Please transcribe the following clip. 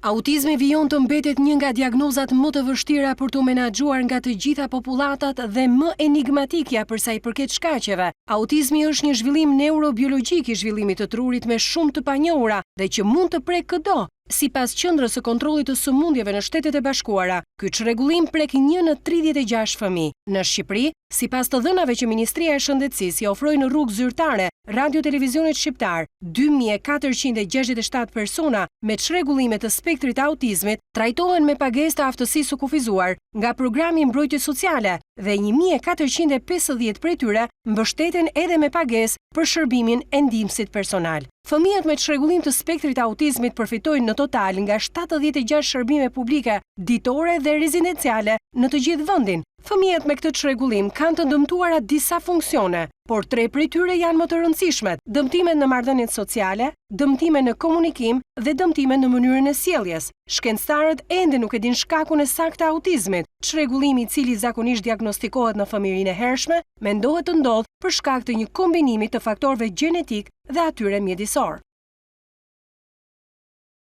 Autizmi vijon të mbetet një nga diagnozat më të vështira për të menaxhuar nga të gjitha populatat dhe më enigmatikja për sa i përket shkaqeve. Autizmi është një zhvillim neurobiologjik i zhvillimit të trurit me shumë të panjohura dhe që mund të prek çdo. Sipas Qendrës së Kontrollit të Sëmundjeve në Shtetet e Bashkuara, ky çrregullim prek 1 në 36 fëmijë. Në Shqipëri, sipas të dhënave që Ministria e Shëndetësisë i ofroi në rrugë zyrtare Radio-Televizionit Shqiptar, 2467 persona me çrregullime të spektrit të autizmit trajtohen me pagesë të aftësisë së kufizuar nga programi mbrojtje sociale dhe 1450 prej tyre mbështeten edhe me pagesë për shërbimin e ndihmësit personal. Fëmijët me çrregullim të spektrit të autizmit përfitojnë në total nga 76 shërbime publike, ditore dhe rezidenciale në të gjithë vendin. Fëmijët me këtë çrregullim kanë të dëmtuara disa funksione, por 3 prej tyre janë më të rëndësishmet: dëmtimet në marrëdhëniet sociale, dëmtime në komunikim dhe dëmtime në mënyrën e sjelljes. Shkencëtarët ende nuk e dinë shkakun e saktë të autizmit. Çrregullimi i cili zakonisht diagnostikohet në fëmijërinë e hershme, mendohet të ndodhë për shkak të një kombinimi të faktorëve gjenetik dhe atyre mjedisor.